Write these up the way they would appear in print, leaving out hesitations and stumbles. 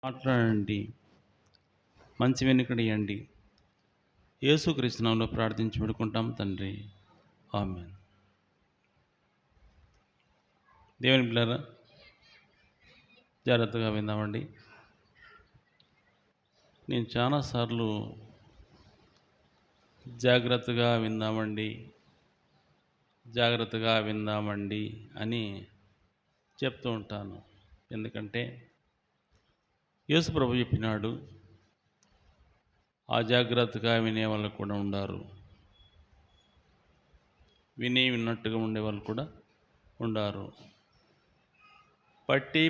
మాట్లాడండి, మంచి వెనుకడియండి. యేసుక్రీస్తు నామములో ప్రార్థించి పెడుకుంటాం తండ్రి. ఆమేన్. దేవుని బిడ్డలారా, జాగ్రత్తగా విందామండి. నేను చాలాసార్లు జాగ్రత్తగా విందామండి, జాగ్రత్తగా విందామండి అని చెప్తూ ఉంటాను. ఎందుకంటే యేసు ప్రభు చెప్పినాడు, అజాగ్రత్తగా వినేవాళ్ళు కూడా ఉండారు, విన్నట్టుగా ఉండేవాళ్ళు కూడా ఉండారు,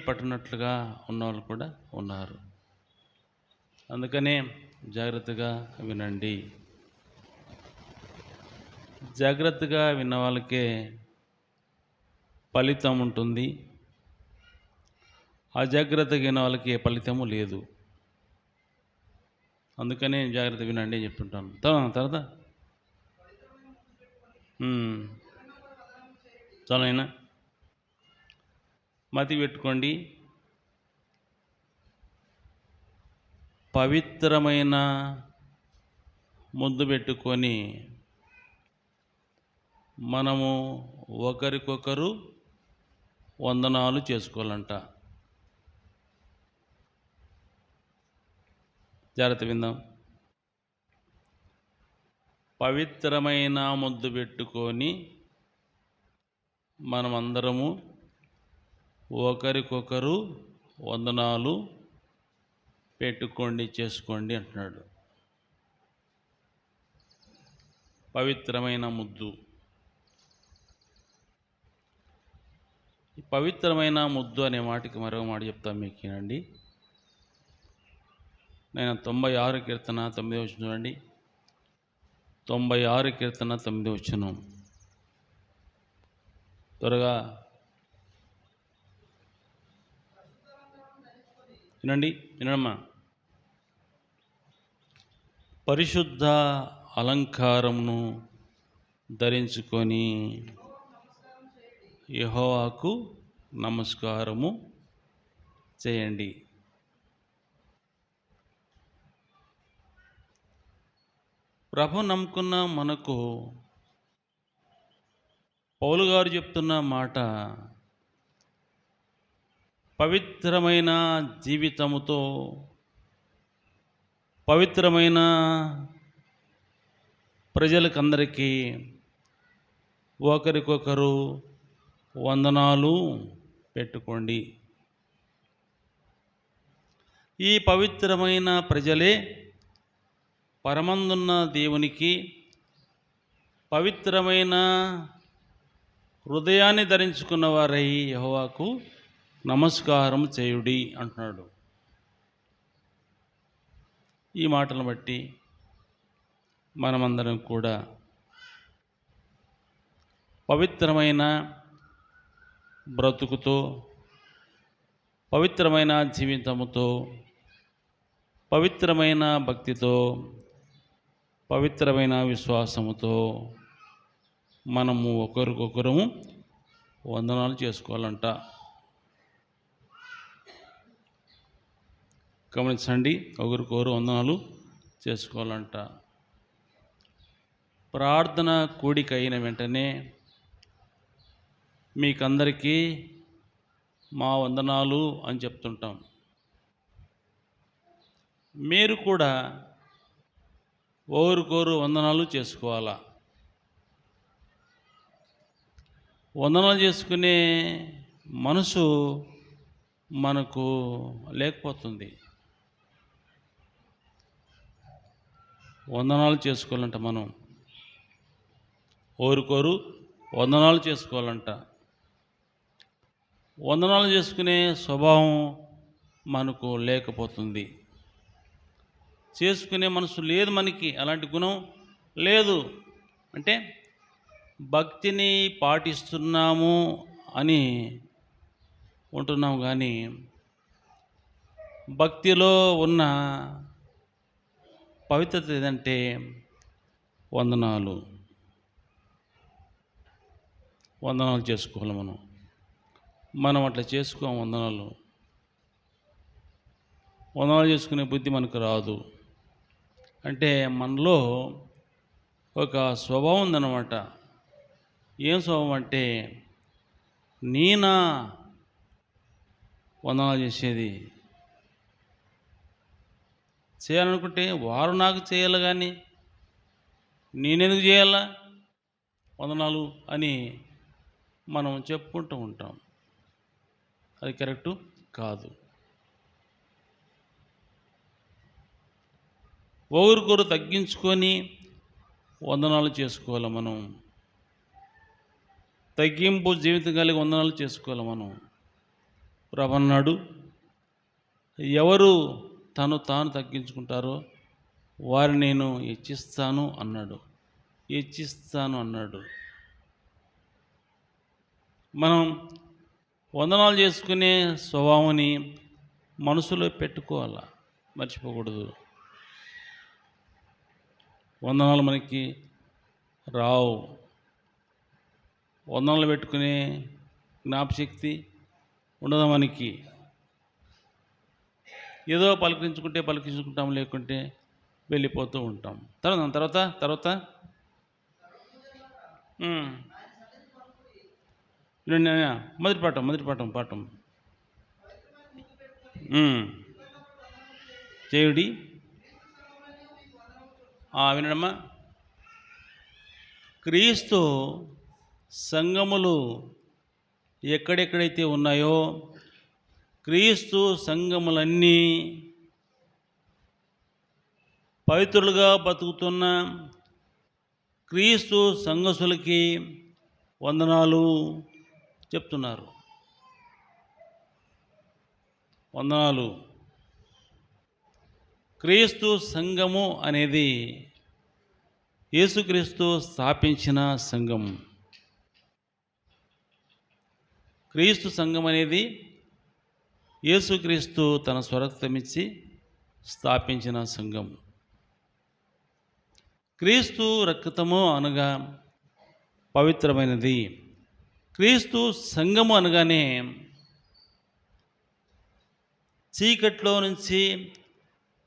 పట్టనట్లుగా ఉన్నవాళ్ళు కూడా ఉన్నారు. అందుకనే జాగ్రత్తగా వినండి. జాగ్రత్తగా విన్న వాళ్ళకే ఫలితం ఉంటుంది. అజాగ్రత్తగా విన్న వాళ్ళకి ఏ ఫలితము లేదు. అందుకనే జాగ్రత్త వినండి అని చెప్తుంటాను. తర్వాత చాలైనా మతి పెట్టుకోండి. పవిత్రమైన ముద్దు పెట్టుకొని మనము ఒకరికొకరు వందనాలు చేసుకోవాలంట. జాగ్రత్త విందాం. పవిత్రమైన ముద్దు పెట్టుకొని మనమందరము ఒకరికొకరు వందనాలు పెట్టుకోండి, చేసుకోండి అంటున్నాడు. పవిత్రమైన ముద్దు. పవిత్రమైన ముద్దు అనే మాటకి మరో మాట చెప్తాను మీకు వినండి. నేను 96 కీర్తన 9వ వచనం చూడండి. 96 కీర్తన 9వ వచనం. త్వరగా వినమ్మా. పరిశుద్ధ అలంకారమును ధరించుకొని యెహోవాకు నమస్కారము చేయండి. ప్రభు నమ్ముకున్న మనకు పౌలు గారు చెప్తున్న మాట, పవిత్రమైన జీవితముతో, పవిత్రమైన ప్రజలకందరికీ ఒకరికొకరు వందనాలు పెట్టుకోండి. ఈ పవిత్రమైన ప్రజలే పరమందున్న దేవునికి పవిత్రమైన హృదయాన్ని ధరించుకున్న వారై యెహోవాకు నమస్కారం చేయుడి అంటున్నాడు. ఈ మాటలను బట్టి మనమందరం కూడా పవిత్రమైన బ్రతుకుతో, పవిత్రమైన జీవితముతో, పవిత్రమైన భక్తితో, పవిత్రమైన విశ్వాసముతో మనము ఒకరికొకరు వందనాలు చేసుకోవాలంట. గమనించండి, ఒకరికొకరు వందనాలు చేసుకోవాలంట. ప్రార్థన కూడిక అయిన వెంటనే మీకందరికీ మా వందనాలు అని చెప్తుంటాం. మీరు కూడా ఒకరికొకరు వందనాలు చేసుకోవాలా. వందనాలు చేసుకునే మనసు మనకు లేకపోతుంది. వందనాలు చేసుకోవాలంట. మనం ఒకరికొకరు వందనాలు చేసుకోవాలంట. వందనాలు చేసుకునే స్వభావం మనకు లేకపోతుంది. చేసుకునే మనసు లేదు మనకి, అలాంటి గుణం లేదు. అంటే భక్తిని పాటిస్తున్నాము అని ఉంటున్నాము, కానీ భక్తిలో ఉన్న పవిత్రత ఏదంటే వందనాలు చేసుకోవాలి. మనం అట్లా చేసుకోం వందనాలు. వందనాలు చేసుకునే బుద్ధి మనకు రాదు. అంటే మనలో ఒక స్వభావం ఉందన్నమాట. ఏం స్వభావం అంటే, నేనా వందనాలు చేసేది, చేయాలనుకుంటే వారు నాకు చేయాలి కానీ నేనెందుకు చేయాలా వందనాలు అని మనం చెప్పుకుంటూ ఉంటాం. అది కరెక్టు కాదు. ఒకరికొకరు తగ్గించుకొని వందనాలు చేసుకోవాలి. మనం తగ్గింపు జీవితం కలిగి వందనాలు చేసుకోవాలి. మనం ప్రభు అన్నాడు, ఎవరు తను తాను తగ్గించుకుంటారో వారిని నేను హెచ్చిస్తాను అన్నాడు. మనం వందనాలు చేసుకునే స్వభావాన్ని మనసులో పెట్టుకోవాలా, మర్చిపోకూడదు. వందనాలు మనకి రావు. వందనాలు పెట్టుకునే జ్ఞాపశక్తి ఉండదు మనకి. ఏదో పలికించుకుంటాం, లేకుంటే వెళ్ళిపోతూ ఉంటాం. తర్వాత మొదటి పాఠం చేయుడి. వినడమ్మా. క్రీస్తు సంఘములు ఎక్కడెక్కడైతే ఉన్నాయో, క్రీస్తు సంఘములన్నీ పవిత్రులుగా బతుకుతున్న క్రీస్తు సంఘసులకి వందనాలు చెప్తున్నారు. వందనాలు. క్రీస్తు సంఘము అనేది యేసుక్రీస్తు స్థాపించిన సంఘం. క్రీస్తు సంఘం అనేది యేసుక్రీస్తు తన స్వరక్తమిచ్చి స్థాపించిన సంఘం. క్రీస్తు రక్తము అనగా పవిత్రమైనది. క్రీస్తు సంఘము అనగానే చీకట్లో నుంచి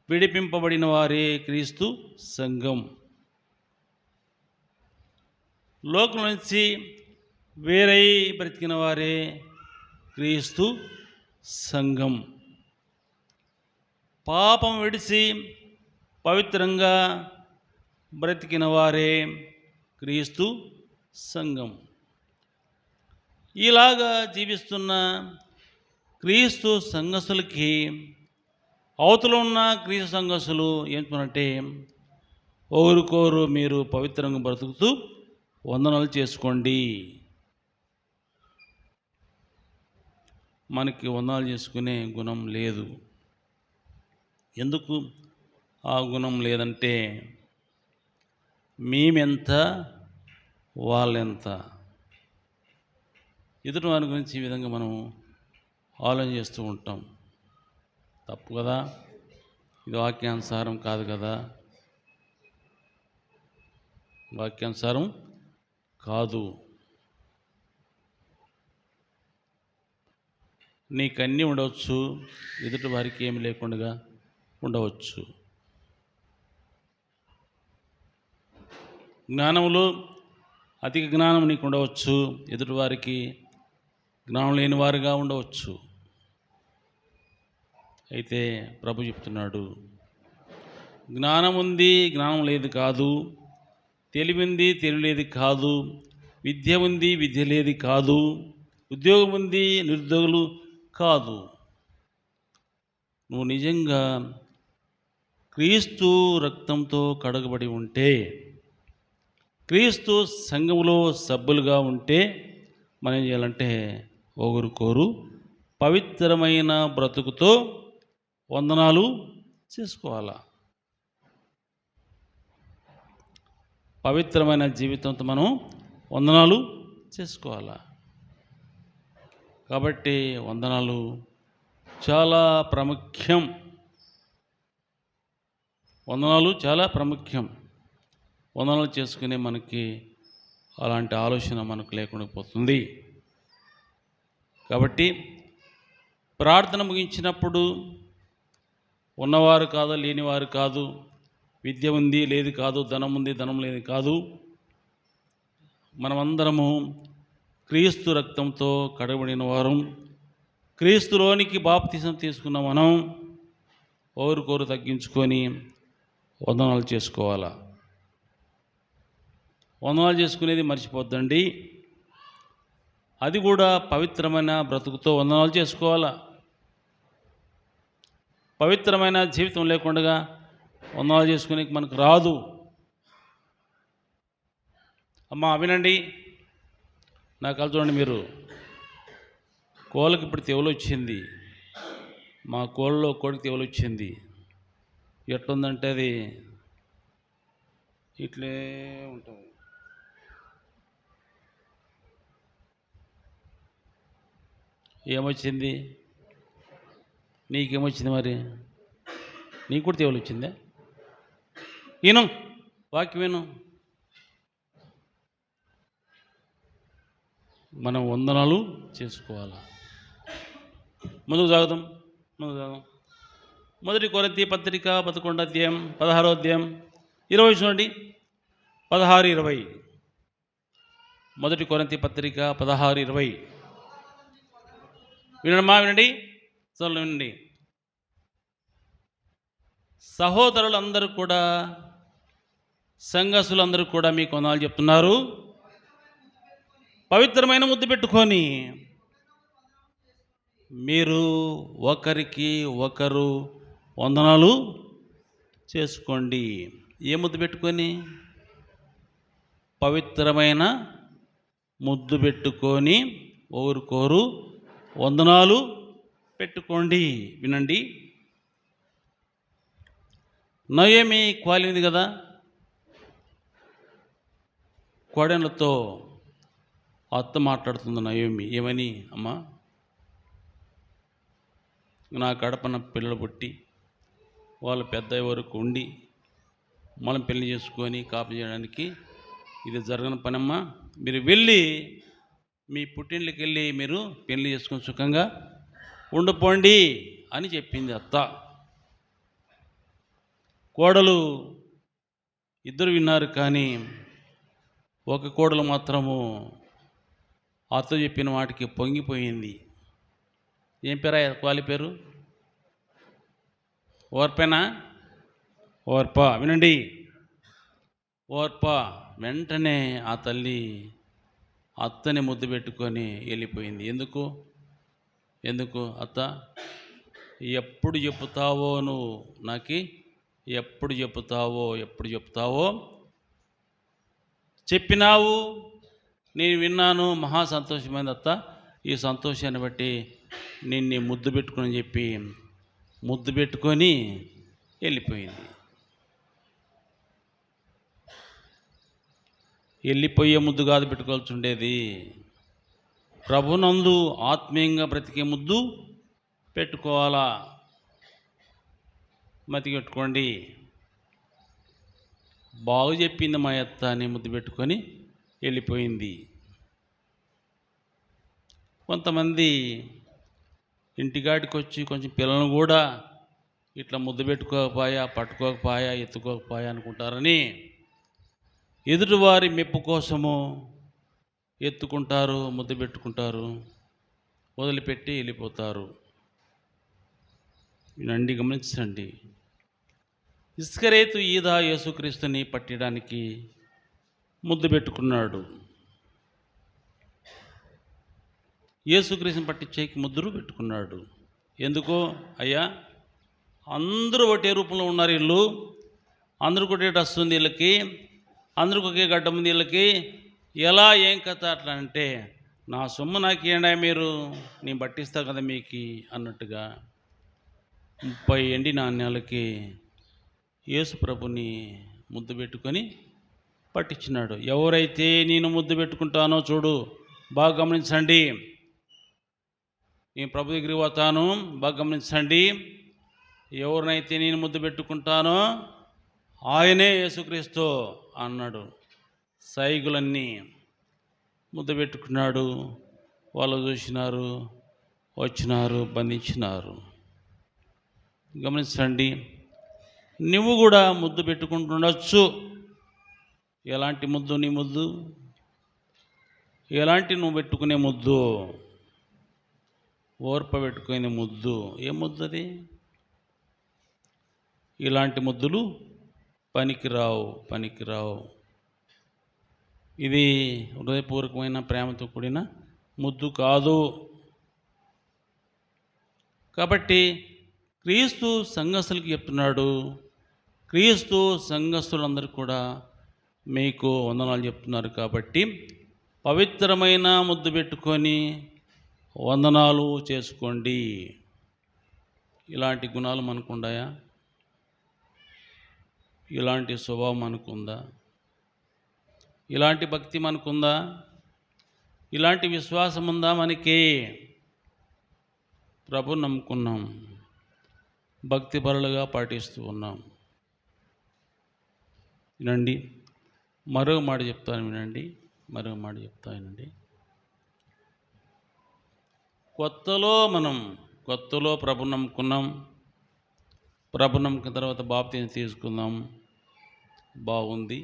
విడిపింపబడిన వారే క్రీస్తు సంఘం. లోకం నుంచి వేరై బ్రతికిన వారే క్రీస్తు సంఘం. పాపం విడిచి పవిత్రంగా బ్రతికిన వారే క్రీస్తు సంఘం. ఇలాగా జీవిస్తున్న క్రీస్తు సంఘస్థులకి అవతల ఉన్న క్రీస్తు సంఘస్థులు ఏంటంటే, ఒకరికొకరు మీరు పవిత్రంగా బ్రతుకుతూ వందనాలు చేసుకోండి. మనకి వందనాలు చేసుకునే గుణం లేదు. ఎందుకు ఆ గుణం లేదంటే, మేమెంత వాళ్ళెంత. ఎదుటి వారి గురించి ఈ విధంగా మనం ఆలోచన చేస్తూ ఉంటాం. తప్పు కదా, ఇది వాక్యానుసారం కాదు కదా. వాక్యానుసారం కాదు. నీకన్నీ ఉండవచ్చు, ఎదుటి వారికి ఏమి లేకుండా ఉండవచ్చు. జ్ఞానంలో అధిక జ్ఞానం నీకు ఉండవచ్చు, ఎదుటి వారికి జ్ఞానం లేని వారుగా ఉండవచ్చు. అయితే ప్రభు చెప్తున్నాడు, జ్ఞానం ఉంది, జ్ఞానం లేదు కాదు, తెలివి ఉంది, తెలివి లేదు కాదు, విద్య ఉంది, విద్య లేదు కాదు, ఉద్యోగం ఉంది, నిరుద్యోగులు కాదు. నువ్వు నిజంగా క్రీస్తు రక్తంతో కడగబడి ఉంటే, క్రీస్తు సంఘములో సభ్యులుగా ఉంటే మనం ఏం చేయాలంటే, ఒకరికొరు పవిత్రమైన బ్రతుకుతో వందనాలు చేసుకోవాలా. పవిత్రమైన జీవితంతో మనం వందనాలు చేసుకోవాలా. కాబట్టి వందనాలు చాలా ప్రాముఖ్యం. వందనాలు చాలా ప్రాముఖ్యం. వందనాలు చేసుకునే మనకి అలాంటి ఆలోచన మనకు లేకుండా పోతుంది. కాబట్టి ప్రార్థన ముగించినప్పుడు ఉన్నవారు కాదు, లేనివారు కాదు, విద్య ఉంది లేదు కాదు, ధనం ఉంది ధనం లేదు కాదు, మనమందరము క్రీస్తు రక్తంతో కడగబడిన వారం. క్రీస్తులోనికి బాప్తిసం తీసుకున్న మనం ఓరుకోరు తగ్గించుకొని వందనాలు చేసుకోవాలా. వందనాలు చేసుకునేది మర్చిపోద్దండి. అది కూడా పవిత్రమైన బ్రతుకుతో వందనాలు చేసుకోవాలా. పవిత్రమైన జీవితం లేకుండా వందనాలు చేసుకునే మనకు రాదు. అమ్మా వినండి, నా కళ్ళు చూడండి. మీరు కోళ్ళకి ఇప్పుడు తెవలు వచ్చింది. మా కోళ్ళలో కోడికి తెవలు వచ్చింది. ఎట్లుందంటే అది ఇట్లే ఉంటుంది. ఏమొచ్చింది? నీకేమొచ్చింది? మరి నీకు కూడా తెవలు వచ్చిందే? విను, వాక్యం విను. మనం వందనాలు చేసుకోవాలి. ముందుకు సాగుదాం. మొదటి కొరింథీ పత్రిక 11వ అధ్యాయం 16వ అధ్యాయం 20 చూడండి. 16-20. మొదటి కొరింథీ పత్రిక 16-20. వినండి వినండి. సహోదరులందరూ కూడా, సంఘస్థులందరూ కూడా మీకు వందనాలు చెప్తున్నారు. పవిత్రమైన ముద్దు పెట్టుకొని మీరు ఒకరికి ఒకరు వందనాలు చేసుకోండి. ఏ ముద్దు పెట్టుకొని? పవిత్రమైన ముద్దు పెట్టుకొని ఒకరికొరు వందనాలు పెట్టుకోండి. వినండి, నయోమి క్వాలింది కదా, కోడెలతో అత్త మాట్లాడుతుంది నయోమి. ఏమని? అమ్మా, నా గడపన పిల్లలు పుట్టి వాళ్ళు పెద్ద వరకు ఉండి మనం పెళ్లి చేసుకొని కాపీ చేయడానికి ఇది జరగని పనమ్మా. మీరు వెళ్ళి మీ పుట్టింట్లోకి వెళ్ళి మీరు పెళ్లి చేసుకొని సుఖంగా ఉండిపోండి అని చెప్పింది అత్త. కోడలు ఇద్దరు విన్నారు, కానీ ఒక కోడలు మాత్రము అత్త చెప్పిన వాటికి పొంగిపోయింది. ఏం పేరా క్వాలి పేరు? ఓర్పేనా? ఓర్ప. వినండి, ఓర్ప. వెంటనే ఆ తల్లి అత్తని ముద్దు పెట్టుకొని వెళ్ళిపోయింది. ఎందుకు అత్త, ఎప్పుడు చెప్తావో నువ్వు నాకు, ఎప్పుడు చెప్తావో చెప్పినావు, నేను విన్నాను, మహా సంతోషమైంది అత్త. ఈ సంతోషాన్ని బట్టి నిన్ను ముద్దు పెట్టుకుని చెప్పి ముద్దు పెట్టుకొని వెళ్ళిపోయింది. వెళ్ళిపోయే ముద్దు కాదు పెట్టుకోవాల్సి ఉండేది, ప్రభునందు ఆత్మీయంగా బ్రతికే ముద్దు పెట్టుకోవాలా. మతి పెట్టుకోండి. బాగు చెప్పింది మా అత్త అని ముద్దు పెట్టుకొని వెళ్ళిపోయింది. కొంతమంది ఇంటికాడికి వచ్చి కొంచెం పిల్లలను కూడా ఇట్లా ముద్దు పెట్టుకోకపోయా, పట్టుకోకపోయా, ఎత్తుకోకపోయా అనుకుంటారని ఎదుటివారి మెప్పు కోసము ఎత్తుకుంటారు, ముద్దు పెట్టుకుంటారు, వదిలిపెట్టి వెళ్ళిపోతారు. వినండి, గమనించండి. ఇస్కరేతు యూదా యేసుక్రీస్తుని పట్టడానికి ముద్దు పెట్టుకున్నాడు. యేసుక్రీస్తుని పట్టించేకి ముద్దులు పెట్టుకున్నాడు. ఎందుకో? అయ్యా, అందరూ ఒకటే రూపంలో ఉన్నారు, వీళ్ళు అందరూ ఒకటే డ్రెస్ ఉంది వీళ్ళకి, అందరికి ఒకే గడ్డం ఉంది వీళ్ళకి, ఎలా ఏం కథ అట్లా అంటే, నా సొమ్ము నాకు ఏండా మీరు, నేను పట్టిస్తా కదా మీకు అన్నట్టుగా 30 ఎండి నాణ్యాలకి యేసు ప్రభుని ముద్దు పెట్టుకొని పట్టించినాడు. ఎవరైతే నేను ముద్దు పెట్టుకుంటానో చూడు, బాగా గమనించండి. నేను ప్రభు దగ్గరికి పోతాను, బాగా గమనించండి. ఎవరినైతే నేను ముద్దు పెట్టుకుంటానో ఆయనే యేసుక్రీస్తు అన్నాడు. సైగులన్నీ ముద్దు పెట్టుకున్నాడు. వాళ్ళు చూసినారు, వచ్చినారు, బంధించినారు. గమనించండి, నువ్వు కూడా ముద్దు పెట్టుకుంటుండొచ్చు. ఎలాంటి ముద్దు నీ ముద్దు? ఎలాంటి నువ్వు పెట్టుకునే ముద్దు? ఓర్ప పెట్టుకునే ముద్దు. ఏ ముద్దు అది? ఇలాంటి ముద్దులు పనికిరావు. ఇది హృదయపూర్వకమైన ప్రేమతో కూడిన ముద్దు కాదు. కాబట్టి క్రీస్తు సంఘస్థులకి చెప్తున్నాడు, క్రీస్తు సంఘస్థులందరూ కూడా మీకు వందనాలు చెప్తున్నారు. కాబట్టి పవిత్రమైన ముద్దు పెట్టుకొని వందనాలు చేసుకోండి. ఇలాంటి గుణాలు మనకుండాయా? ఇలాంటి స్వభావం మనకుందా? ఇలాంటి భక్తి మనకుందా? ఇలాంటి విశ్వాసం ఉందా మనకి? ప్రభు నమ్ముకున్నాం, భక్తి పరులుగా పాటిస్తూ ఉన్నాం. వినండి, మరో మాట చెప్తాను వినండి. కొత్తలో ప్రభు నమ్ముకున్నాం. ప్రభు నమ్మకం తర్వాత బాప్తిసం తీసుకుందాం, బాగుంది.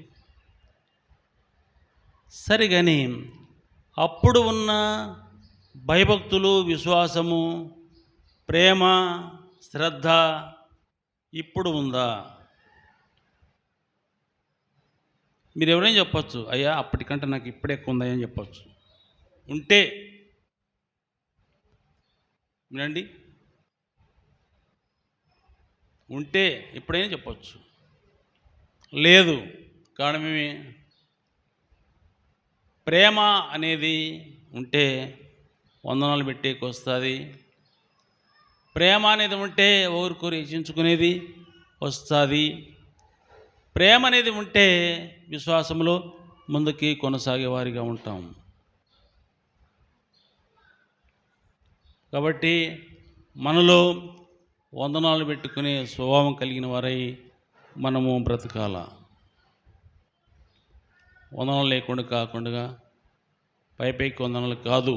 సరే, కానీ అప్పుడు ఉన్న భయభక్తులు, విశ్వాసము, ప్రేమ, శ్రద్ధ ఇప్పుడు ఉందా? మీరు ఎవరైనా చెప్పచ్చు, అయ్యా అప్పటికంటే నాకు ఇప్పుడు ఎక్కువ ఉందా అని చెప్పచ్చు. ఉంటే వినండి, ఉంటే ఎప్పుడైనా చెప్పచ్చు. లేదు, కారణమేమి? ప్రేమ అనేది ఉంటే వందనాలు పెట్టేకి వస్తుంది. ప్రేమ అనేది ఉంటే ఒకరికొకరు హెచ్చించుకునేది వస్తుంది. ప్రేమ అనేది ఉంటే విశ్వాసంలో ముందుకి కొనసాగేవారిగా ఉంటాం. కాబట్టి మనలో వందనాలు పెట్టుకునే స్వభావం కలిగిన వారై మనము బ్రతకాల. వందనాలు లేకుండా కాకుండా పైకి వందనాలు కాదు.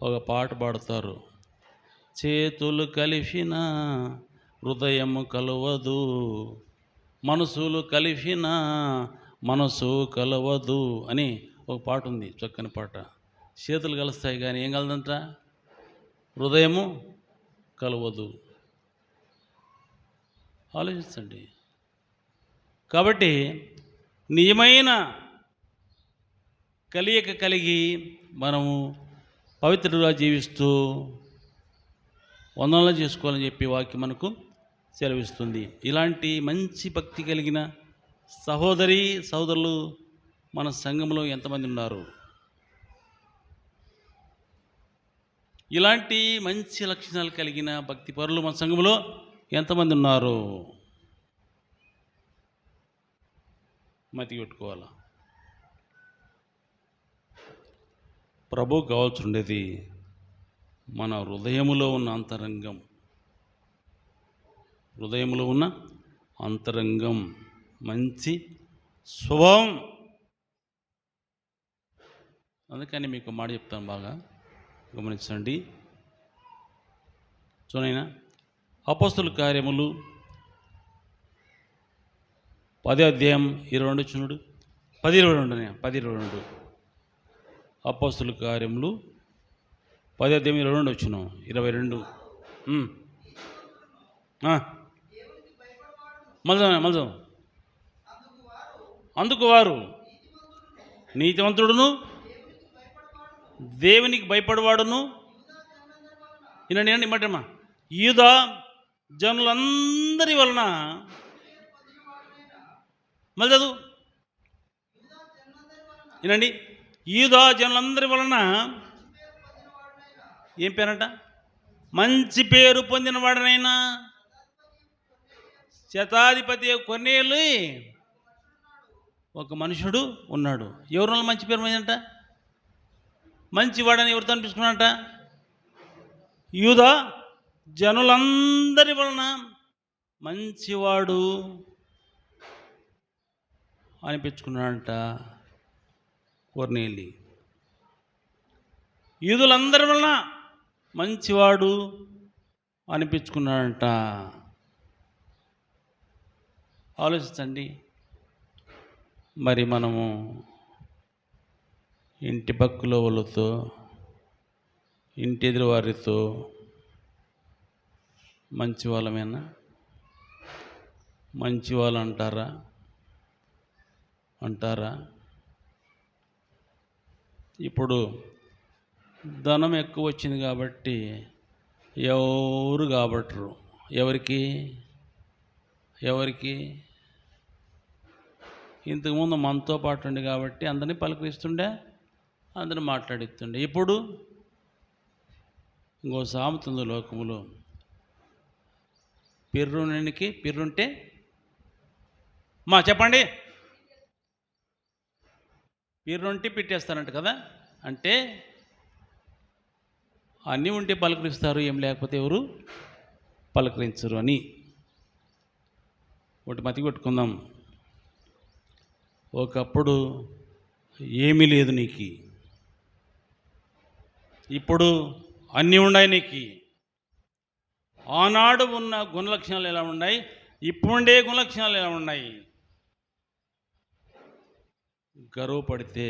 ఒక పాట పాడతారు, చేతులు కలిసిన హృదయము కలవదు, మనసులు కలిసిన మనసు కలవదు అని ఒక పాట ఉంది, చక్కని పాట. చేతులు కలుస్తాయి కానీ ఏం కలదంట? హృదయము కలవదు. ఆలోచించండి. కాబట్టి నిజమైన కలియక కలిగి మనము పవిత్రులుగా జీవిస్తూ వందనాలు చేసుకోవాలని చెప్పి వాక్యం మనకు సెలవిస్తుంది. ఇలాంటి మంచి భక్తి కలిగిన సహోదరులు మన సంఘంలో ఎంతమంది ఉన్నారు? ఇలాంటి మంచి లక్షణాలు కలిగిన భక్తి పరులు మన సంఘంలో ఎంతమంది ఉన్నారు? మతి పెట్టుకోవాలా. ప్రభు కావాల్సిండేది మన హృదయములో ఉన్న అంతరంగం, మంచి స్వభావం. అందుకని మీకు మాట చెప్తాను, బాగా గమనించండి. చూనైనా అపోస్తలుల కార్యములు 10వ అధ్యాయం 22 చూడు. 10:22 అపోస్తలుల కార్యములు 10వ అధ్యాయం 22 వచ్చును. 22 మళ్ళీ అందుకు వారు నీతివంతుడును దేవునికి భయపడవాడును. వినండి మటమ్మా, యూదా జనులందరి వలన, మళ్ళీ చదువు వినండి, యూదా జనులందరి వలన ఏం పేరంట? మంచి పేరు పొందిన వాడనైనా శతాధిపతి కొర్నేలు ఒక మనుషుడు ఉన్నాడు. ఎవరి వల్ల మంచి పేరు పొందిందంట? మంచివాడని ఎవరితో అనిపించుకున్నాడంట? యూదా జనులందరి వలన మంచివాడు అనిపించుకున్నాడంట కొర్నేలి. యూదులందరి వలన మంచివాడు అనిపించుకున్నాడంట. ఆలోచించండి. మరి మనము ఇంటి పక్కల వాళ్ళతో, ఇంటి ఎదురు వారితో మంచి వాళ్ళమేనా? మంచి వాళ్ళు అంటారా? ఇప్పుడు ధనం ఎక్కువ వచ్చింది కాబట్టి ఎవరు కాబట్టరు. ఎవరికి ఇంతకుముందు మనతో పాటు ఉండి కాబట్టి అందరినీ పలకరిస్తుండే, అందరిని మాట్లాడిస్తుండే. ఇప్పుడు ఇంకో సామెత ఉంది లోకములో, పిర్రుంటే చెప్పండి, పిర్రుంటే పెట్టేస్తారంట కదా. అంటే అన్నీ ఉంటే పలకరిస్తారు, ఏం లేకపోతే ఎవరు పలకరించరు అని ఒకటి మతి పెట్టుకుందాం. ఒకప్పుడు ఏమీ లేదు నీకు, ఇప్పుడు అన్నీ ఉన్నాయి నీకు. ఆనాడు ఉన్న గుణలక్షణాలు ఎలా ఉన్నాయి, ఇప్పుడుండే గుణలక్షణాలు ఎలా ఉన్నాయి? గర్వపడితే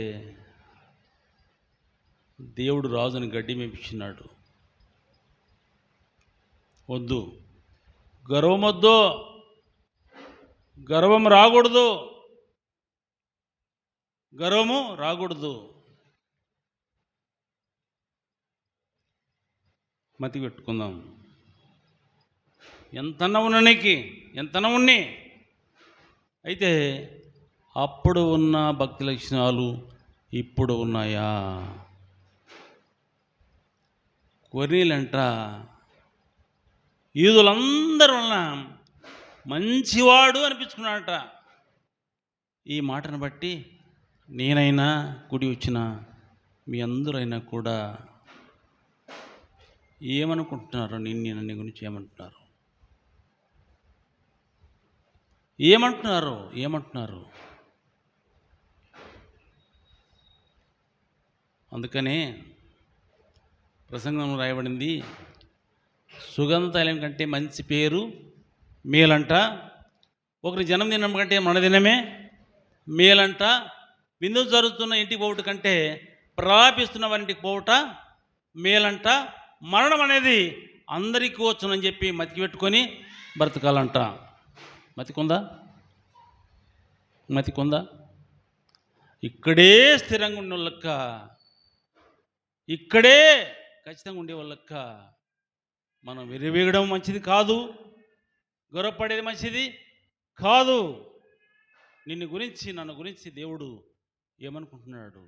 దేవుడు రాజుని గడ్డి మేపించినాడు. వద్దు, గర్వం వద్దు, గర్వము రాకూడదు. మతి పెట్టుకుందాం. ఎంతన్నా ఉన్ని అయితే అప్పుడు ఉన్న భక్తి లక్షణాలు ఇప్పుడు ఉన్నాయా? కొర్నీలంట యూదులందరూ వలన మంచివాడు అనిపించుకున్నాడట. ఈ మాటను బట్టి నేనైనా కూడి వచ్చిన మీ అందరైనా కూడా ఏమనుకుంటున్నారు? నన్ను గురించి ఏమంటున్నారు? అందుకనే ప్రసంగంలో రాయబడింది, సుగంధ తైలం కంటే మంచి పేరు మేలంట, ఒకరి జన్మదినం కంటే మనదినమే మేలంట, విందు జరుగుతున్న ఇంటికి పోవుట కంటే ప్రాపిస్తున్న వారింటికి పోవుట మేలంట, మరణం అనేది అందరికీ వచ్చునని చెప్పి మతికి పెట్టుకొని బ్రతకాలంట. మతికుందా? ఇక్కడే స్థిరంగా ఉండే వాళ్ళక్క, ఇక్కడే ఖచ్చితంగా ఉండే వాళ్ళక్క మనం విరవీగడం మంచిది కాదు, గొర్వపడేది మంచిది కాదు. నన్ను గురించి దేవుడు ఏమనుకుంటున్నాడు?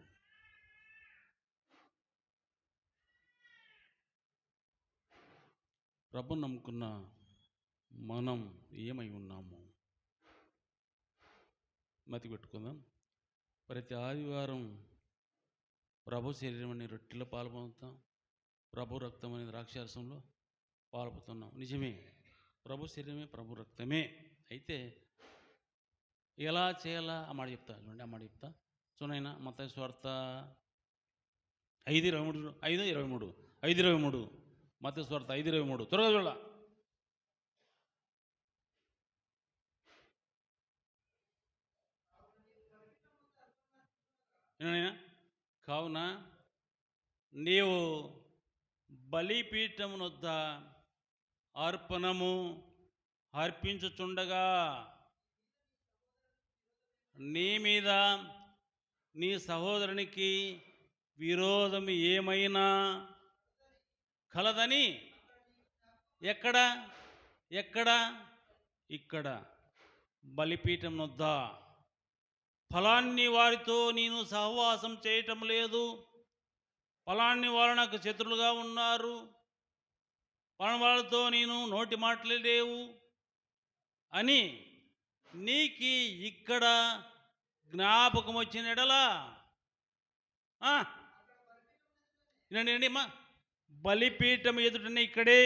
ప్రభుని నమ్ముకున్న మనం ఏమై ఉన్నాము? మతి పెట్టుకుందాం. ప్రతి ఆదివారం ప్రభు శరీరం అనే రొట్టెలో పాల్పొందుతాం, ప్రభు రక్తం అనే ద్రాక్షారసంలో పాల్పొతున్నాం. నిజమే, ప్రభు శరీరమే, ప్రభు రక్తమే. అయితే ఎలా చేయాలా ఆ మాట చెప్తా చూనైనా. మత్తయి సువార్త 5:23 మత్తయి సువార్త 5:23 త్వరగా చూడాల. కావున నీవు బలిపీఠమునొద్ద అర్పణము అర్పించుచుండగా నీ మీద నీ సహోదరునికి విరోధం ఏమైనా కలదని ఎక్కడ ఇక్కడ బలిపీఠం వద్ద ఫలాన్ని వారితో నేను సహవాసం చేయటం లేదు, ఫలాన్ని వారు నాకు శత్రులుగా ఉన్నారు, ఫలాని వాళ్ళతో నేను నోటి మాటలు లేవు అని నీకు ఇక్కడ జ్ఞాపకం వచ్చిన ఎడలా ఏంటి అమ్మా, బలిపీఠం ఎదుటనే ఇక్కడే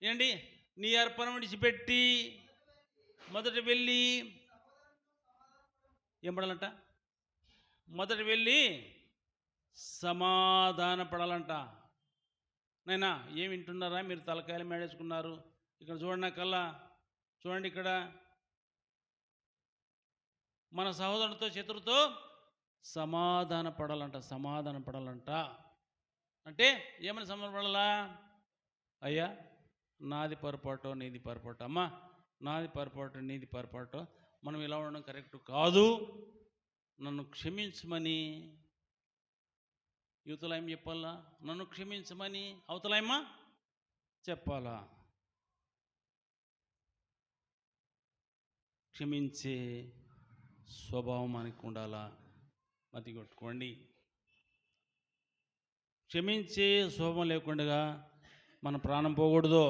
ఏంటి నీ అర్పణ విడిచిపెట్టి మొదట వెళ్ళి ఏం పడాలంట? మొదట వెళ్ళి సమాధాన పడాలంట. నైనా ఏం వింటున్నారా మీరు? తలకాయలు మేడేసుకున్నారు. ఇక్కడ చూడండి కల్లా, చూడండి ఇక్కడ, మన సహోదరుడితో శత్రుతో సమాధాన పడాలంట. సమాధాన పడాలంట అంటే ఏమని సమాధాన పడాలా? అయ్యా నాది పొరపాటు, నీది పొరపాటు, అమ్మా నాది పొరపాటు, నీది పొరపాటు, మనం ఇలా ఉండడం కరెక్ట్ కాదు, నన్ను క్షమించమని యువతలాయం చెప్పాలా, నన్ను క్షమించమని అవతలాయమ్మా చెప్పాలా. క్షమించే స్వభావం మనకు ఉండాలా. మతి కొట్టుకోండి. క్షమించే స్వభావం లేకుండా మన ప్రాణం పోకూడదు.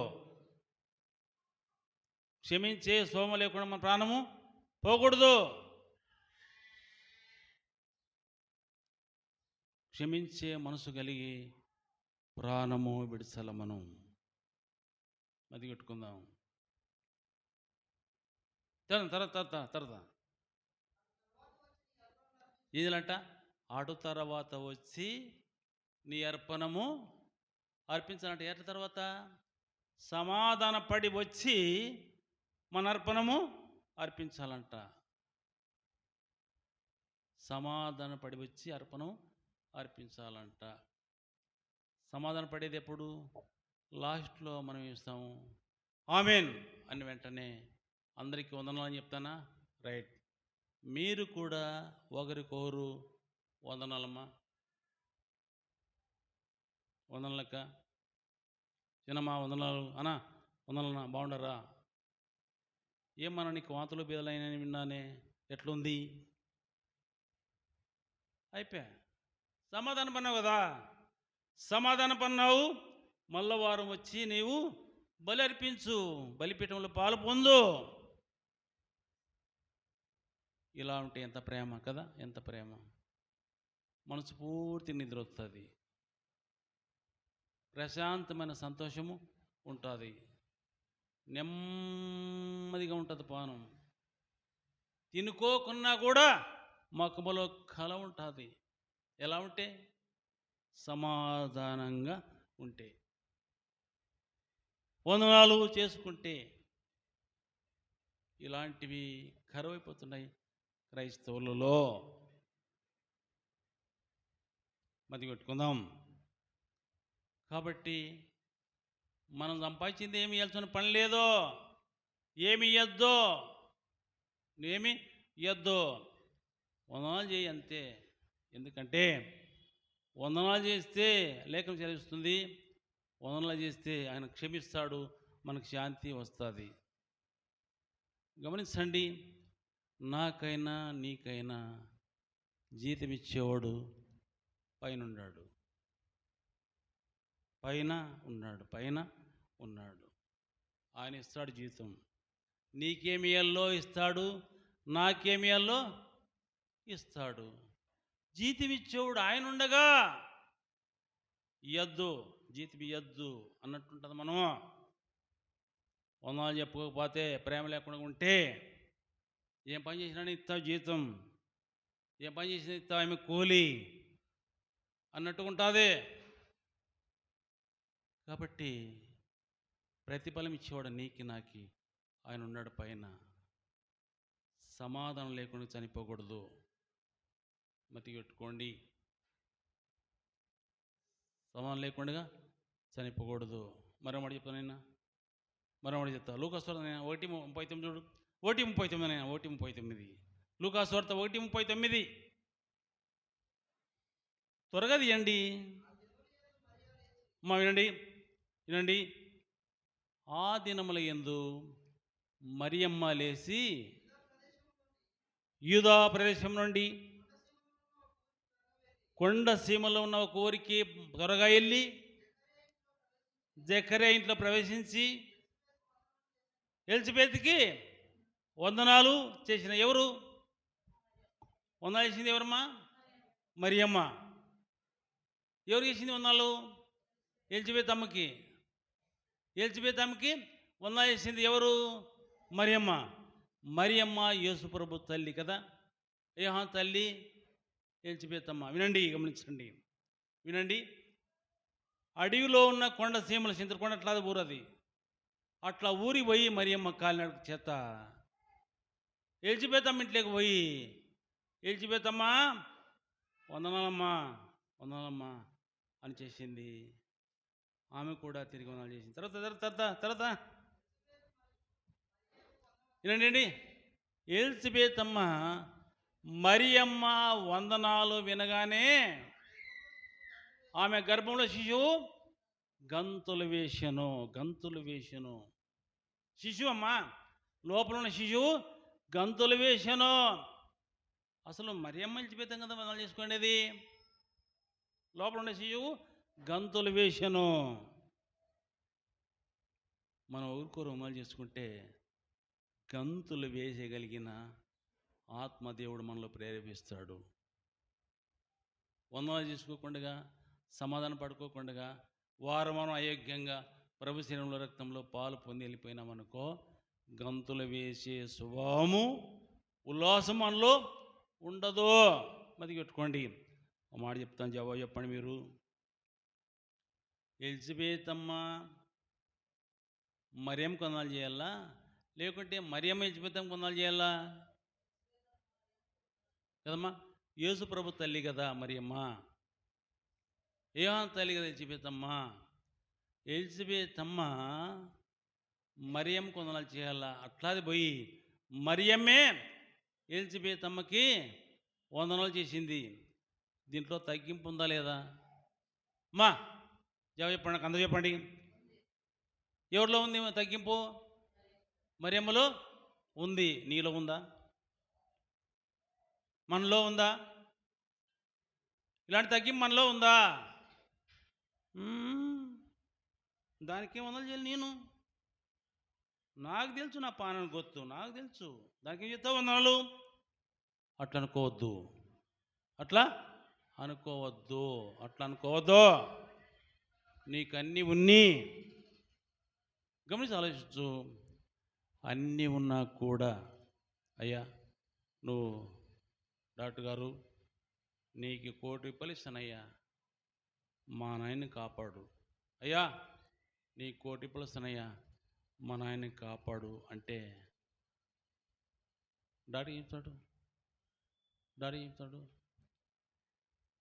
క్షమించే స్వభావం లేకుండా మన ప్రాణము పోకూడదు. క్షమించే మనసు కలిగి ప్రాణము విడిచల. మనం మతి కొట్టుకుందాం. తర్వాత ఇదిలంట అటు తర్వాత వచ్చి నీ అర్పణము అర్పించాలంటే ఎట్ల తర్వాత? సమాధాన పడి వచ్చి మన అర్పణము అర్పించాలంట. సమాధాన పడి వచ్చి అర్పణం అర్పించాలంట. సమాధాన పడేది ఎప్పుడు? లాస్ట్లో మనం ఇస్తాము ఆమెన్ అని వెంటనే అందరికీ వందనాలు అని చెప్తానా? రైట్. మీరు కూడా ఒకరికొకరు వందనాలమ్మా, వందనాలక్క, చిన్నమ్మా వందనాలు అన్నా, వందనాలన్నా, బాగుండరా? ఏమన్నా నీకు వాంతులు బీదలైన విన్నానే, ఎట్లుంది? అయిపోయా. సమాధానం పన్నావు కదా, సమాధానం పన్నావు. మళ్ళా వారం వచ్చి నీవు బలి అర్పించు, బలిపీఠంలో పాలు పొందు. ఇలా ఉంటే ఎంత ప్రేమ కదా, ఎంత ప్రేమ! మనసు పూర్తి నిద్ర వస్తుంది, ప్రశాంతమైన సంతోషము ఉంటుంది, నెమ్మదిగా ఉంటుంది పానం. తినుకోకున్నా కూడా మొక్కములో కల ఉంటుంది. ఎలా ఉంటే? సమాధానంగా ఉంటే, వందనాలు చేసుకుంటే. ఇలాంటివి కరువైపోతున్నాయి క్రైస్తవులలో. మతి కొట్టుకుందాం. కాబట్టి మనం సంపాదించింది ఏమి ఇవ్వాల్సిన పని లేదో, ఏమి ఇవ్వద్దు, ఏమి ఇవ్వద్దు, వందనాలు చేయి అంతే. ఎందుకంటే వందనాలు చేస్తే లేఖనం చదివిస్తుంది, వందనాలు చేస్తే ఆయన క్షమిస్తాడు, మనకు శాంతి వస్తుంది. గమనించండి, నాకైనా నీకైనా జీతం ఇచ్చేవాడు పైన ఉన్నాడు, పైన ఉన్నాడు. ఆయన ఇస్తాడు జీతం. నీకేమి ఇయ్యాలో ఇస్తాడు, నాకేమి ఇయ్యాలో ఇస్తాడు. జీతం ఇచ్చేవాడు ఆయన ఉండగా ఇయ్యద్దు, జీతం ఇయ్యద్దు అన్నట్టుంటుంది. మనం వందనాలు చెప్పుకోకపోతే, ప్రేమ లేకుండా ఉంటే, ఏం పని చేసినా ఇస్తావు జీతం, ఏం పని చేసినా ఇస్తావు ఆమె కూలి అన్నట్టుగా ఉంటుంది. కాబట్టి ప్రతిఫలం ఇచ్చేవాడు నీకి నాకి ఆయన ఉన్నాడు పైన. సమాధానం లేకుండా చనిపోకూడదు, మతి పెట్టుకోండి. సమాధానం లేకుండా చనిపోకూడదు. మరో మాట చెప్తానైనా, మరో మాట చెప్తా. లూకాసు వార్త 1:39 చూడు. 1:39 అయినా 1:39. లూకాసు వార్త 1:39. త్వరగా తీయండి అమ్మా. వినండి. ఆ దినముల యందు మరియమ్మ లేచి యూదా ప్రదేశం నుండి కొండ సీమలో ఉన్న ఒక ఊరికి త్వరగా వెళ్ళి జకర్యా ఇంట్లో ప్రవేశించి ఎలిజబెత్కి వందనాలు చేసిన. ఎవరు వందనాలు చేసింది? ఎవరమ్మా? మరియమ్మ. ఎవరు చేసింది వందనాలు? ఎలిజబెత్ అమ్మకి. ఎలిజబెత్ అమ్మకి వందనాలు చేసింది ఎవరు? మరియమ్మ. మరియమ్మ యేసు ప్రభు తల్లి కదా, తల్లి ఎలిజబెత్ అమ్మ. వినండి, గమనించండి, వినండి. అడవిలో ఉన్న కొండ సీమల చింతకొండ అట్లా ఊరది. అట్లా ఊరి పోయి మరియమ్మ కాలినడక చేత ఎలిజబెతమ్మ ఇంట్లోకి పోయి, ఎలిజబెతమ్మా వందనాలమ్మా, వందనాలమ్మా అని చేసింది. ఆమె కూడా తిరిగి వందనాలు చేసింది. తర్వాత వినండి, ఎలిజబెతమ్మ మరియమ్మ వందనాలు వినగానే ఆమె గర్భంలో శిశువు గంతులు వేసెను. శిశువు అమ్మ, లోపల ఉన్న శిశువు గంతులు వేసెను. అసలు మరియమ్మ ఎలిజబెతమ్మ కదా వందనాలు చేసుకోండి. లోపల ఉన్న శిశువు గంతులు వేసెను. మనం ఊరుకోరు వందనాలు చేసుకుంటే గంతులు వేసేయగలిగిన ఆత్మదేవుడు మనలో ప్రేరేపిస్తాడు. వందనాలు చేసుకోకుండా, సమాధాన పడుకోకుండా, వారం అయోగ్యంగా ప్రభు శరీరంలో రక్తంలో పాలు పొంది వెళ్ళిపోయినామనుకో, గంతులు వేసే స్వభావము, ఉల్లాసం మనలో ఉండదు. మది పెట్టుకోండి. ఒక మాట చెప్తాను, జవాబు చెప్పండి మీరు. ఎలిజబెతమ్మ మరియం వందనాలు చేయాలా, లేకుంటే మరియమ్మ ఎలిజబెతమ్మ వందనాలు చేయాలా? కదమ్మా, యేసు ప్రభు తల్లి కదా మరియమ్మ, యోహాను తల్లి కదా ఎలిజబెతమ్మ. ఎలిజబెతమ్మ మరియం వందనాలు చేయాలా? అట్లాది పోయి మరియమ్మే ఎలిజబెతమ్మకి వందనాలు చేసింది. దీంట్లో తగ్గింపు ఉందా లేదా? అమ్మా జవాబు చెప్పండి, అందరూ చెప్పండి. ఎవరిలో ఉంది తగ్గింపు? మరియమ్మలో ఉంది. నీలో ఉందా? మనలో ఉందా? ఇలాంటి తగ్గింపు మనలో ఉందా? దానికి వందలు చేయాలి. నాకు తెలుసు, నా పానని గొత్తు నాకు తెలుసు. దానికి ఏం చెప్తావు వందనాలు? అట్లా అనుకోవద్దు. నీకన్నీ ఉన్ని గమనించి ఆలోచించు. అన్నీ ఉన్నా కూడా, అయ్యా నువ్వు డాక్టర్ గారు నీకు 1 కోటి రూపాయలు ఇస్తానయ్యా, మా నాయన్ని కాపాడు. అయ్యా నీ 1 కోటి రూపాయలు ఇస్తానయ్యా, మా నాయన్ని కాపాడు అంటే డాడీ చెప్తాడు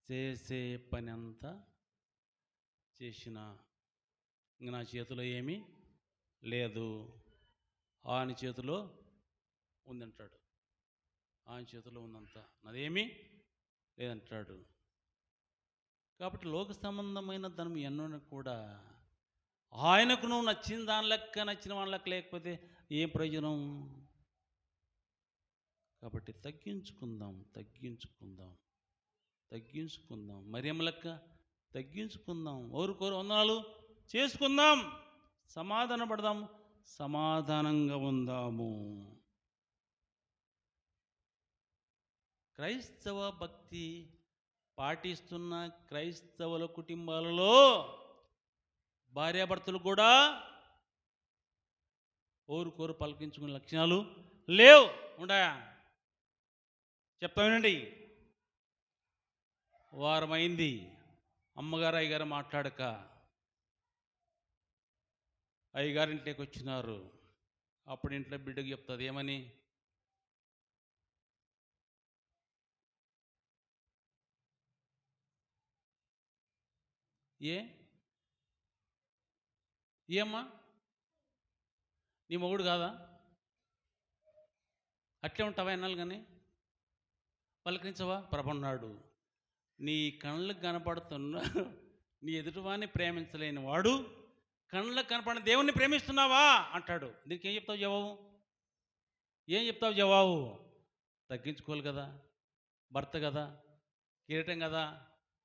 చేసే పని అంతా చేసిన ఇంక నా చేతిలో ఏమీ లేదు, ఆయన చేతిలో ఉందంటాడు. ఆయన చేతిలో ఉందంతా, నాదేమీ లేదంటాడు. కాబట్టి లోక సంబంధమైన ధనం ఎన్నో కూడా ఆయనకు నువ్వు నచ్చిన దాని లెక్క, నచ్చిన వాళ్ళ లెక్క లేకపోతే ఏం ప్రయోజనం? కాబట్టి తగ్గించుకుందాం. మరియమ్మ లెక్క తగ్గించుకుందాం. కోరు వందనాలు చేసుకుందాం. సమాధాన పడదాం, సమాధానంగా ఉందాము. క్రైస్తవ భక్తి పాటిస్తున్న క్రైస్తవుల కుటుంబాలలో భార్యాభర్తలు కూడా కోరు పలికించుకునే లక్షణాలు లేవు. ఉంటాయా? చెప్తా వినండి. వారమైంది అమ్మగారు అయ్యగారు మాట్లాడక, అయ్యగారు ఇంట్లోకి వచ్చినారు. అప్పుడు ఇంట్లో బిడ్డకు చెప్తుంది ఏమని? ఏమ్మా నీ మొగుడు కాదా? అట్లే ఉంటావా ఎన్నాళ్ళు? కానీ పలకరించవా? ప్రభన్నాడు, నీ కళ్ళకు కనపడుతున్నా నీ ఎదుటివాన్ని ప్రేమించలేని వాడు కళ్ళకు కనపడిన దేవుణ్ణి ప్రేమిస్తున్నావా అంటాడు. దీనికి ఏం చెప్తావు జవాబు? తగ్గించుకోవాలి కదా, భర్త కదా, కిరీటం కదా,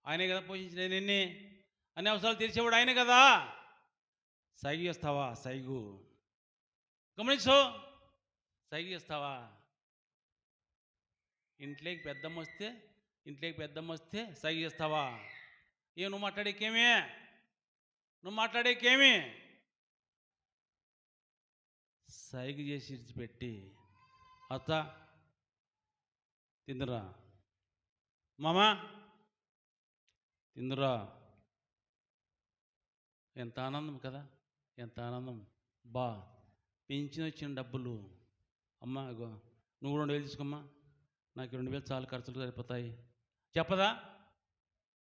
ఆయనే కదా పోషించినది నిన్నే, అన్ని అవసరాలు తీర్చేవాడు ఆయన కదా. సైగు చేస్తావా? గమనించు, సైగు చేస్తావా? ఇంట్లోకి పెద్దమ్మ వస్తే సైగు చేస్తావా? నువ్వు మాట్లాడేకేమే సైగు చేసి ఇడిచిపెట్టి, అత్త తిందురా, మామా తిందురా, ఎంత ఆనందం కదా, ఎంత ఆనందం. బా పెంచిన వచ్చిన డబ్బులు, అమ్మ ఇగో నువ్వు 2,000 తీసుకోమ్మా, నాకు 2,000 చాలు, ఖర్చులు సరిపోతాయి. చెప్పదా?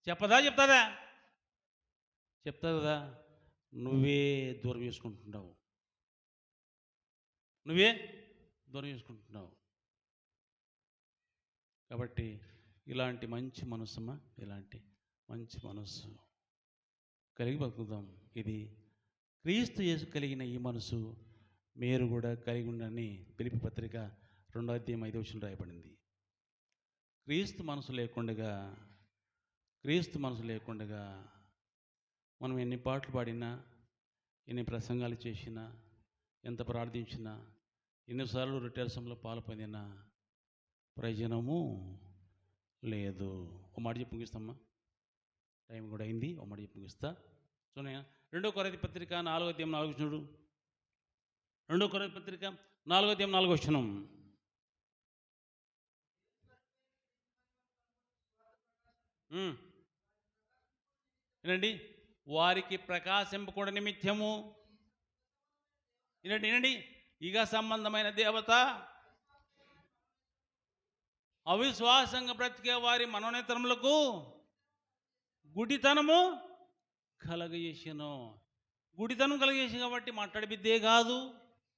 చెప్పదా? చెప్తాదా? చెప్తా కదా. నువ్వే దూరం చేసుకుంటున్నావు, నువ్వే దూరం చేసుకుంటున్నావు. కాబట్టి ఇలాంటి మంచి మనసుమా, ఇలాంటి మంచి మనసు కలిగి బతుకుదాం. ఇది క్రీస్తు యేసు కలిగిన ఈ మనసు మీరు కూడా కలిగి ఉండని పిలిపి పత్రిక 2:5 రాయబడింది. క్రీస్తు మనసు లేకుండా, క్రీస్తు మనసు లేకుండా మనం ఎన్ని పాటలు పాడినా, ఎన్ని ప్రసంగాలు చేసినా, ఎంత ప్రార్థించినా, ఎన్నిసార్లు రొట్టెరసంలో పాలు పొందినా ప్రయోజనము లేదు. ఒక మాట చెప్పి ముగిస్తామ్మా, టైం కూడా అయింది. ఒక మాట చెప్పి ముగిస్తా. సో నేను 2 కొరింథీ పత్రిక 4:4 చూడు. 2 కొరింథీ పత్రిక 4:4 వినండి. వారికి ప్రకాశింపకూడ నిమిత్తము, వినండి వినండి, ఇక సంబంధమైన దేవత అవిశ్వాసంగా బ్రతికే వారి మనోనేత్రములకు గుడితనము కలగజేసాను. గుడితనం కలగజేసి కాబట్టి మాట్లాడి బిద్దే కాదు,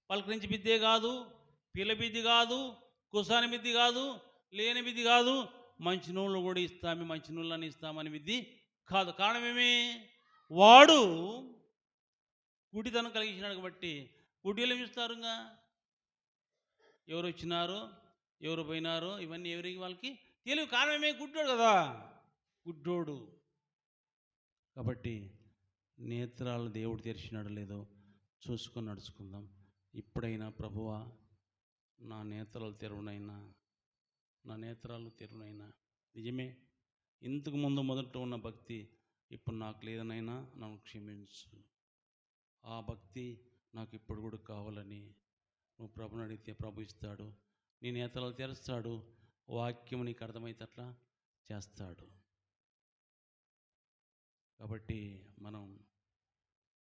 పలకరించి బిద్దే కాదు, పిల్ల బిద్ది కాదు, కుసాని బిద్ది కాదు, లేని బిద్ది కాదు, మంచి నూనెలు కూడా ఇస్తాము, మంచి నూనెలని ఇస్తామని బిద్ది కాదు. కారణమేమి? వాడు గుడితనం కలిగించినాడు కాబట్టి. గుడ్డీలు ఇస్తారుగా, ఎవరు వచ్చినారో ఎవరు పోయినారో ఇవన్నీ ఎవరికి వాళ్ళకి తెలియదు. కారణమే గుడ్డోడు కదా, గుడ్డోడు. కాబట్టి నేత్రాలు దేవుడు తెరిచినాడో లేదో చూసుకొని నడుచుకుందాం. ఇప్పుడైనా ప్రభువా నా నేత్రాలు తెరువునైనా, నా నేత్రాలు తెరువునైనా. నిజమే, ఇంతకు ముందు మొదట్లో ఉన్న భక్తి ఇప్పుడు నాకు లేదనైనా నన్ను క్షమించు. ఆ భక్తి నాకు ఇప్పుడు కూడా కావాలని నువ్వు ప్రభుని అడిగితే ప్రభు ఇస్తాడు. నీ నేతలు తెరుస్తాడు, వాక్యం నీకు అర్థమైతే అట్లా చేస్తాడు. కాబట్టి మనం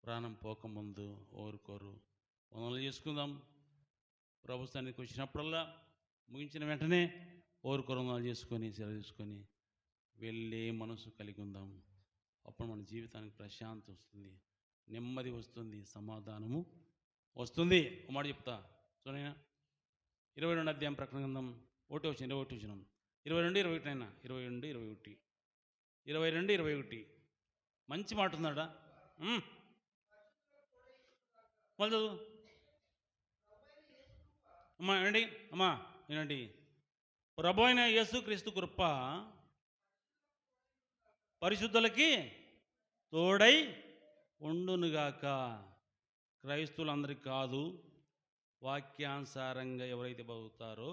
ప్రాణం పోకముందు ఓరుకోరు వందలు చేసుకుందాం. ప్రభు సన్నిధికి వచ్చినప్పుడల్లా ముగించిన వెంటనే ఓరుకోరు వందలు చేసుకొని సెలవు తీసుకొని వెళ్ళే మనసు కలిగి ఉందాం. అప్పుడు మన జీవితానికి ప్రశాంతి వస్తుంది, నెమ్మది వస్తుంది, సమాధానము వస్తుంది. ఒక మాట చెప్తా చూడైనా, 22 అధ్యాయం ప్రకటన గ్రంథం 1:21 22 మంచి మాట ఉందాడా. మళ్ళీ చదువు అమ్మా, వినండి అమ్మా, వినండి. ప్రభు అయిన యేసు క్రీస్తు కృప పరిశుద్ధులకి తోడై ఉండునుగాక. క్రైస్తువులందరికీ కాదు, వాక్యానుసారంగా ఎవరైతే బతుకుతారో,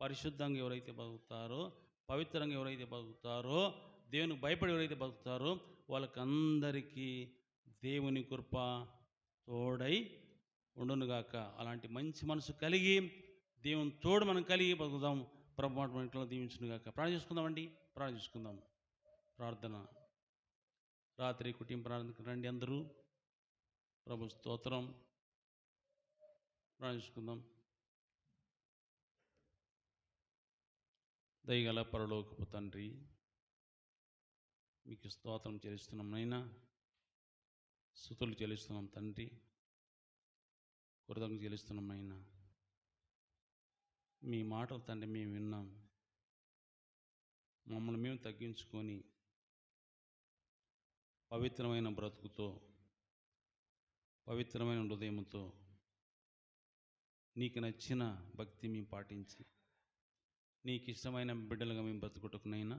పరిశుద్ధంగా ఎవరైతే బతుకుతారో, పవిత్రంగా ఎవరైతే బతుకుతారో, దేవునికి భయపడి ఎవరైతే బతుకుతారో వాళ్ళకందరికీ దేవుని కృప తోడై ఉండునుగాక. అలాంటి మంచి మనసు కలిగి దేవుని తోడు మనం కలిగి బతుకుదాం. ప్రభు ఇంట్లో దీవించునుగాక. ప్రార్థన చేసుకుందామండి, ప్రార్థన చేసుకుందాం. ప్రార్థన. రాత్రి కుటుంబ ప్రార్థనకు రండి అందరూ. ప్రభు స్తోత్రం. ప్రార్థించుకుందాం. దయగల పరలోకపు తండ్రి, మీకు స్తోత్రం చెల్లిస్తున్నాం నైనా, స్తుతులు చెల్లిస్తున్నాం తండ్రి, కృతజ్ఞతలు చెల్లిస్తున్నాం అయినా. మీ మాటలు తండ్రి మేము విన్నాం, మమ్మల్ని మేము తగ్గించుకొని పవిత్రమైన బ్రతుకుతో, పవిత్రమైన హృదయంతో నీకు నచ్చిన భక్తి మేము పాటించి నీకు ఇష్టమైన బిడ్డలుగా మేము బ్రతుకుటకునైనా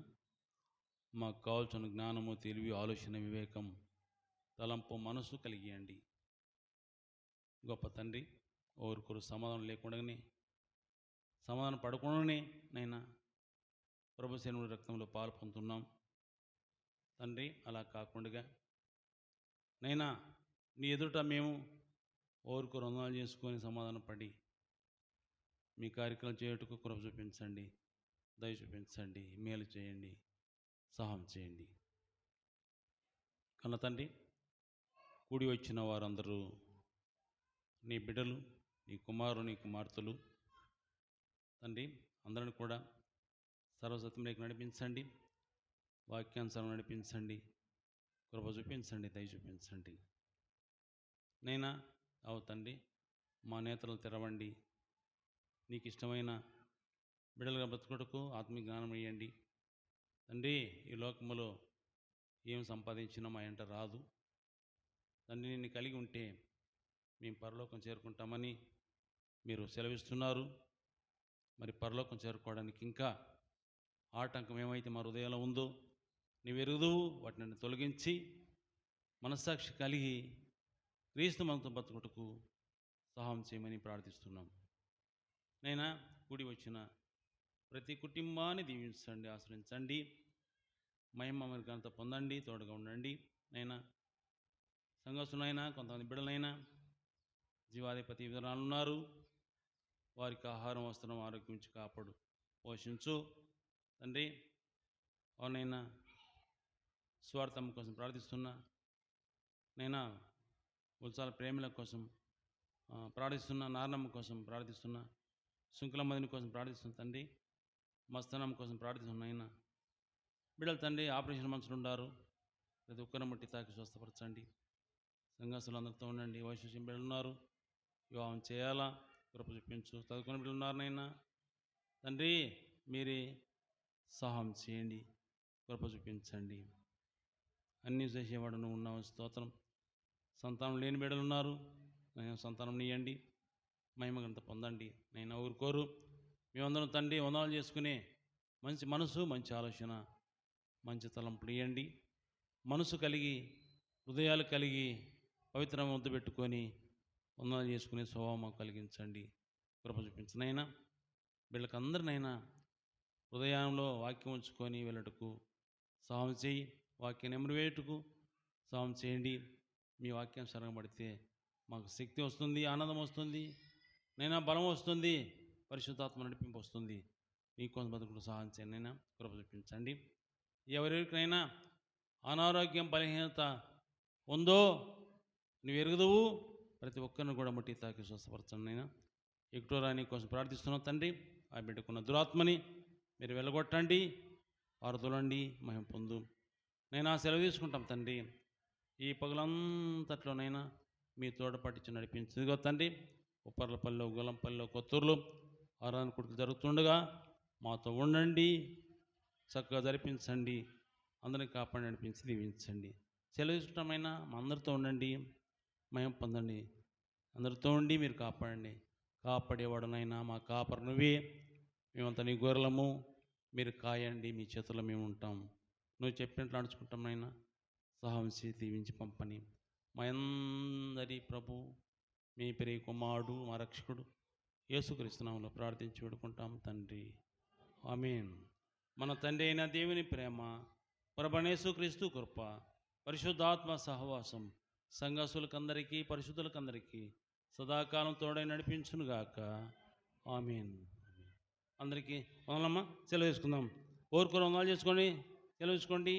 మాకు కావాల్సిన జ్ఞానము, తెలివి, ఆలోచన, వివేకం, తలంపు, మనసు కలిగియండి. గొప్ప తండ్రి, ఒకరికొరు సమాధానం లేకుండానే, సమాధానం పడకుండానే నైనా ప్రభు శనుడి రక్తంలో పాలు పొందుతున్నాం తండ్రి. అలా కాకుండా నైనా నీ ఎదుట మేము ఒకరికొరు వందనాలు చేసుకొని సమాధానం పడి మీ కార్యక్రమం చేయుటకు కృప చూపించండి, దయ చూపించండి, మేలు చేయండి, సహాయం చేయండి. కన్న తండ్రి, కూడి వచ్చిన వారందరూ నీ బిడ్డలు, నీ కుమారులు, నీ కుమార్తెలు తండ్రి అందరిని కూడా సర్వసత్యంలోకి నడిపించండి, వాక్యానుసారం నడిపించండి, కృప చూపించండి, దయ చూపించండి. నైనా తండ్రి మా నేతలు తెరవండి, నీకు ఇష్టమైన బిడ్డలుగా బ్రతుకుటకు ఆత్మీయ జ్ఞానం ఇవ్వండి తండ్రి. ఈ లోకములో ఏం సంపాదించినా మా ఎంట రాదు తండ్రి. నిన్ను కలిగి ఉంటే మేము పరలోకం చేరుకుంటామని మీరు సెలవిస్తున్నారు. మరి పరలోకం చేరుకోవడానికి ఇంకా ఆటంకం ఏమైతే మా హృదయంలో ఉందో నీవు ఎరుగుదువు. వాటిని తొలగించి మనస్సాక్షి కలిగి క్రీస్తు మనతో బతుకుటకు సహాయం చేయమని ప్రార్థిస్తున్నాం. నైనా కూడి వచ్చిన ప్రతి కుటుంబాన్ని దీవించండి, ఆశ్రయించండి, మహిమ మరి ఘనత పొందండి, తోడుగా ఉండండి. నైనా సంఘస్థులైనా కొంతమంది బిడ్డలైనా జీవాధిపతి విధానాలు ఉన్నారు, వారికి ఆహారం, వస్త్రం, ఆరోగ్యం ఇచ్చి కాపాడు, పోషించు తండ్రి. అవునైనా స్వార్థం కోసం ప్రార్థిస్తున్నా నైనా, ఉత్సాల ప్రేమల కోసం ప్రార్థిస్తున్నా, నారణమ్మ కోసం ప్రార్థిస్తున్నా, శుంకులమ్మదిని కోసం ప్రార్థిస్తున్నా తండ్రి, మస్తనమ్మ కోసం ప్రార్థిస్తున్నా. అయినా బిడ్డలు తండ్రి ఆపరేషన్ మనుషులు ఉన్నారు, ప్రతి ఒక్కరిని మట్టి తాకి స్వస్థపరచండి. సంఘస్థులు అందరితో ఉండండి. వయసు బిడ్డలు ఉన్నారు, వివాహం చేయాలా, కృప చూపించు. చదువుకున్న బిడ్డలు ఉన్నారనైనా తండ్రి మీరే సహాయం చేయండి, కృప చూపించండి. అన్నీ చేసేవాడు నువ్వు ఉన్నావు, స్తోత్రం. సంతానం లేని బిడ్డలు ఉన్నారు, నేను సంతానం నీయండి, మహిమగంత పొందండి. నేను ఊరుకోరు మేమందరం తండ్రి వందనాలు చేసుకునే మంచి మనసు, మంచి ఆలోచన, మంచి తలంపులు ఇవ్వండి. మనసు కలిగి, హృదయాలు కలిగి, పవిత్రమైన ముద్దు పెట్టుకొని వందనాలు చేసుకునే స్వభావం కలిగించండి, కృప చూపించనైనా. వీళ్ళకి అందరినైనా హృదయంలో వాక్యం ఉంచుకొని వెళ్ళటకు సహాయం చేయి, వాక్యాన్ని ఎమరువేటుకు సహాయం చేయండి. మీ వాక్యం సరగబడితే మాకు శక్తి వస్తుంది, ఆనందం వస్తుంది, నైనా బలం వస్తుంది, పరిశుద్ధాత్మ నడిపింపు వస్తుంది. మీకోసం బతుకుడు సహాయం చేయండి, నైనా కృప చూపించండి. ఎవరెవరికైనా అనారోగ్యం, బలహీనత ఉందో నువ్వు ఎరుగుదువు, ప్రతి ఒక్కరిని కూడా ముట్టి తాకి స్వస్థపరచండి. నైనా ఎక్కువరాని కోసం ప్రార్థిస్తున్నావు తండ్రి. ఆ బిడ్డకున్న దురాత్మని మీరు వెళ్ళగొట్టండి, వారదులండి, మహిమ పొందు. నైనా సెలవు తీసుకుంటాం తండ్రి. ఈ పగులంతట్లోనైనా మీ తోడ పట్టించి నడిపించదుగా తండ్రి. ఉప్పర్లపల్లిలో, గొల్లంపల్లిలో, కొత్తూరులో ఆరాధన కొడుకు జరుగుతుండగా మాతో ఉండండి, చక్కగా జరిపించండి, అందరినీ కాపాడి నడిపించి దీవించండి. సెలవు తీసుకుంటామైనా మా అందరితో ఉండండి, మహిమ పొందండి. అందరితో ఉండి మీరు కాపాడండి. కాపాడేవాడునైనా మా కాపరు నువ్వే, మేమంతా నీ గొర్రెలము, మీరు కాయండి, మీ చేతుల్లో మేము ఉంటాం. నువ్వు చెప్పినట్లు నడుచుకుంటాం నైనా, సహాయం చేసి దీవించి పంపని. మా అందరి ప్రభు, మీ ప్రియ కుమారుడు, మా రక్షకుడు యేసుక్రీస్తు నామములో ప్రార్థించి వేడుకుంటాం తండ్రి, ఆమేన్. మన తండ్రి అయిన దేవుని ప్రేమ, ప్రభువైన యేసుక్రీస్తు కృప, పరిశుద్ధాత్మ సహవాసం సంఘస్థులకందరికీ, పరిశుద్ధులకందరికీ సదాకాలం తోడై నడిపించునుగాక, ఆమేన్. అందరికీ వందనమ్మా. సెలవు చేసుకుందాం. ఓరుకోరు వందనాలు చేసుకోండి, సెలవు తీసుకోండి.